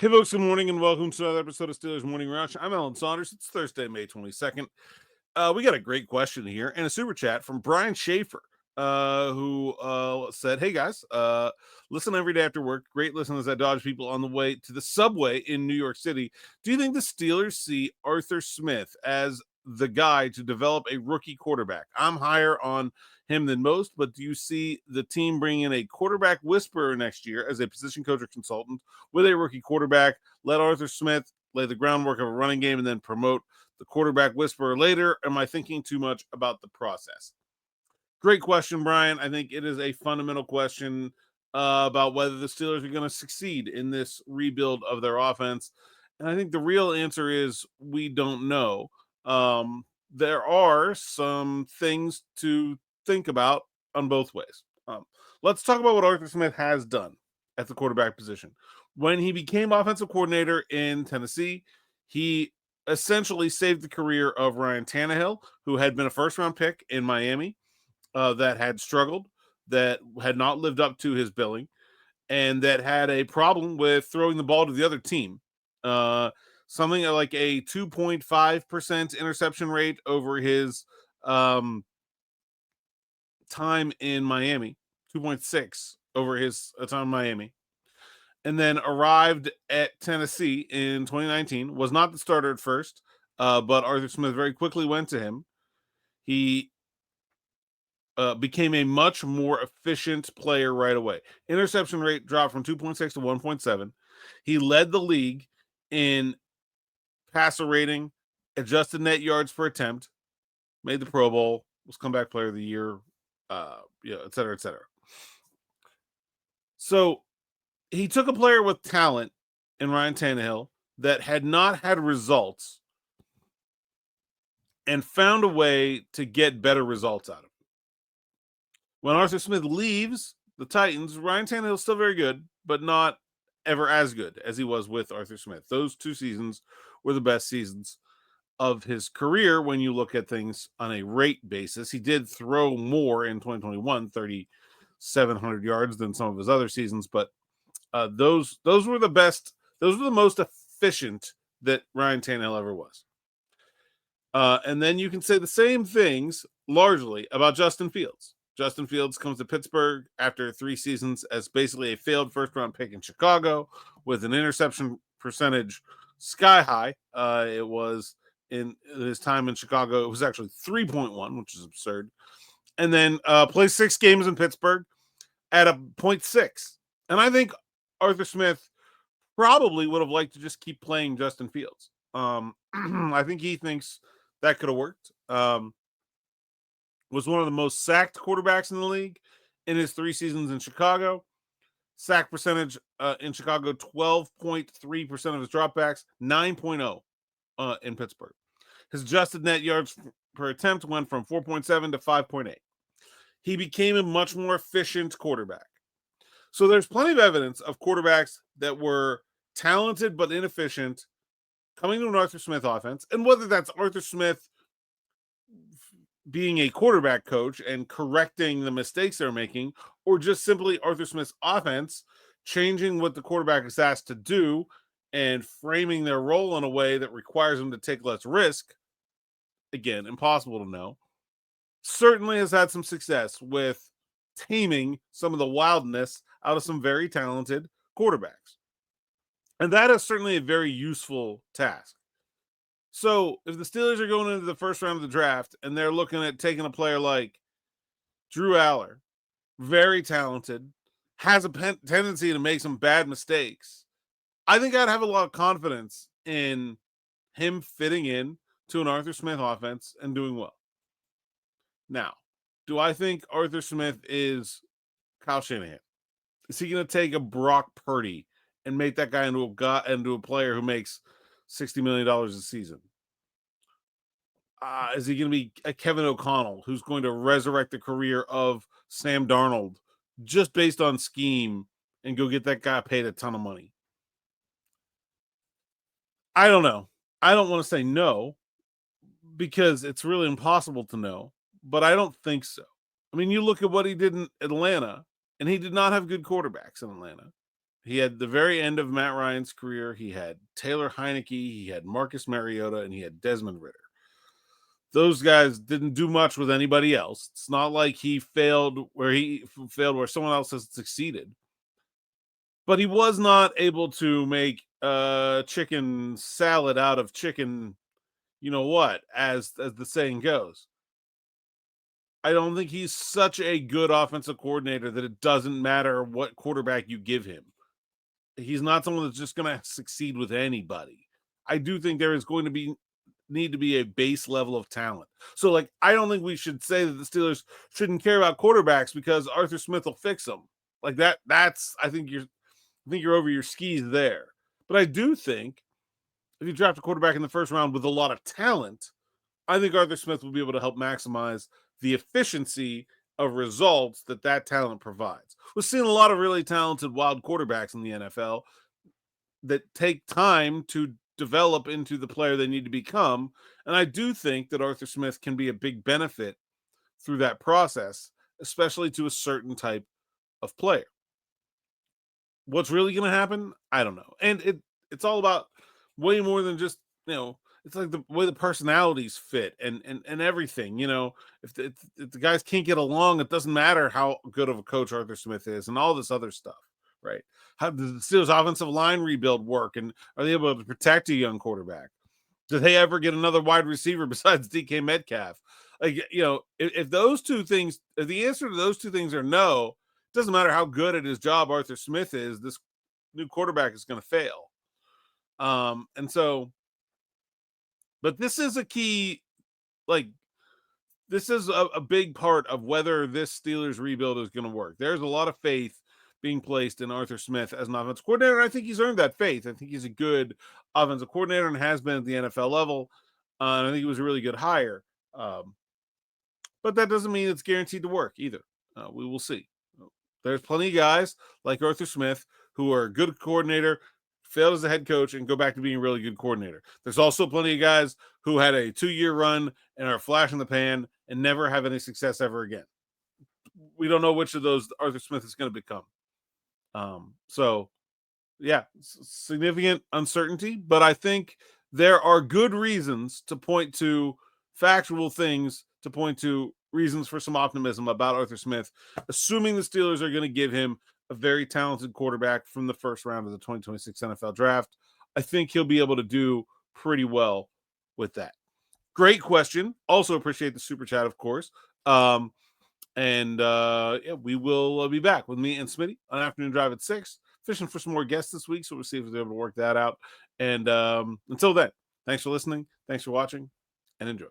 Hey, folks, good morning and welcome to another episode of Steelers Morning Rush. I'm Alan Saunders. It's Thursday, May 22nd. We got a great question here and a super chat from Brian Schaefer, who said, Hey, guys, listen every day after work. Great listen as I dodge people on the way to the subway in New York City. Do you think the Steelers see Arthur Smith as the guy to develop a rookie quarterback? I'm higher on him than most, but do you see the team bringing in a quarterback whisperer next year as a position coach or consultant with a rookie quarterback? Let Arthur Smith lay the groundwork of a running game and then promote the quarterback whisperer later? Am I thinking too much about the process? Great question, Brian. I think it is a fundamental question about whether the Steelers are going to succeed in this rebuild of their offense. And I think the real answer is we don't know. There are some things to think about on both ways. Let's talk about what Arthur Smith has done at the quarterback position. When he became offensive coordinator in Tennessee, he essentially saved the career of Ryan Tannehill, who had been a first-round pick in Miami, that had struggled, that had not lived up to his billing, and that had a problem with throwing the ball to the other team. Something like a 2.5% interception rate over his time in Miami, 2.6 over his time in Miami, and then arrived at Tennessee in 2019. Was not the starter at first, but Arthur Smith very quickly went to him. He became a much more efficient player right away. Interception rate dropped from 2.6 to 1.7. He led the league in passer rating, adjusted net yards per attempt, made the Pro Bowl, was comeback player of the year, et cetera, et cetera. So he took a player with talent in Ryan Tannehill that had not had results and found a way to get better results out of it. When Arthur Smith leaves the Titans, Ryan Tannehill is still very good, but not ever as good as he was with Arthur Smith. Those 2 seasons were the best seasons of his career when you look at things on a rate basis. He did throw more in 2021, 3,700 yards than some of his other seasons, but those were the best. Those were the most efficient that Ryan Tannehill ever was. And then you can say the same things largely about Justin Fields. Justin Fields comes to Pittsburgh after 3 seasons as basically a failed first-round pick in Chicago with an interception percentage sky high. It was in his time in Chicago, it was actually 3.1, which is absurd. And then plays 6 games in Pittsburgh at a 0.6. And I think Arthur Smith probably would have liked to just keep playing Justin Fields. I think he thinks that could have worked. Was one of the most sacked quarterbacks in the league in his 3 seasons in Chicago. Sack percentage in Chicago, 12.3% of his dropbacks, 9.0 in Pittsburgh. His adjusted net yards per attempt went from 4.7 to 5.8. He became a much more efficient quarterback. So there's plenty of evidence of quarterbacks that were talented but inefficient coming to an Arthur Smith offense, and whether that's Arthur Smith being a quarterback coach and correcting the mistakes they're making, or just simply Arthur Smith's offense changing what the quarterback is asked to do and framing their role in a way that requires them to take less risk. Again, impossible to know. Certainly has had some success with taming some of the wildness out of some very talented quarterbacks. And that is certainly a very useful task. So if the Steelers are going into the first round of the draft and they're looking at taking a player like Drew Aller, very talented, has a tendency to make some bad mistakes, I think I'd have a lot of confidence in him fitting in to an Arthur Smith offense and doing well. Now, do I think Arthur Smith is Kyle Shanahan? Is he going to take a Brock Purdy and make that guy into a player who makes $60 million a season? Is he going to be a Kevin O'Connell who's going to resurrect the career of Sam Darnold just based on scheme and go get that guy paid a ton of money? I don't know. I don't want to say no because it's really impossible to know, but I don't think so. I mean, you look at what he did in Atlanta, and he did not have good quarterbacks in Atlanta. He had the very end of Matt Ryan's career. He had Taylor Heineke, he had Marcus Mariota, and he had Desmond Ritter. Those guys didn't do much with anybody else. It's not like he failed where someone else has succeeded. But he was not able to make chicken salad out of chicken, you know what, as the saying goes. I don't think he's such a good offensive coordinator that it doesn't matter what quarterback you give him. He's not someone that's just going to succeed with anybody. I do think there is going to need to be a base level of talent. So, like, I don't think we should say that the Steelers shouldn't care about quarterbacks because Arthur Smith will fix them. Like that's I think you're over your skis there. But I do think if you draft a quarterback in the first round with a lot of talent, I think Arthur Smith will be able to help maximize the efficiency of results that talent provides. We've seen a lot of really talented wild quarterbacks in the NFL that take time to develop into the player they need to become. And I do think that Arthur Smith can be a big benefit through that process, especially to a certain type of player. What's really going to happen? I don't know. And it's all about way more than just, it's like the way the personalities fit and everything, if the guys can't get along, it doesn't matter how good of a coach Arthur Smith is and all this other stuff, right? How does the Steelers offensive line rebuild work? And are they able to protect a young quarterback? Did they ever get another wide receiver besides DK Metcalf? Like, if those two things, if the answer to those two things are no, it doesn't matter how good at his job Arthur Smith is, this new quarterback is going to fail. And so, but this is a key, this is a big part of whether this Steelers rebuild is going to work. There's a lot of faith being placed in Arthur Smith as an offensive coordinator. And I think he's earned that faith. I think he's a good offensive coordinator and has been at the NFL level. And I think he was a really good hire. But that doesn't mean it's guaranteed to work either. We will see. There's plenty of guys like Arthur Smith who are a good coordinator, failed as a head coach, and go back to being a really good coordinator. There's also plenty of guys who had a 2-year run and are a flash in the pan and never have any success ever again. We don't know which of those Arthur Smith is going to become. So, yeah, significant uncertainty, but I think there are good reasons to point to factual things, to point to reasons for some optimism about Arthur Smith, assuming the Steelers are going to give him a very talented quarterback from the first round of the 2026 NFL draft. I think he'll be able to do pretty well with that. Great question. Also appreciate the super chat, of course. Yeah, we will be back with me and Smitty on Afternoon Drive at 6, fishing for some more guests this week, so we'll see if we're able to work that out. And until then, thanks for listening, thanks for watching, and enjoy.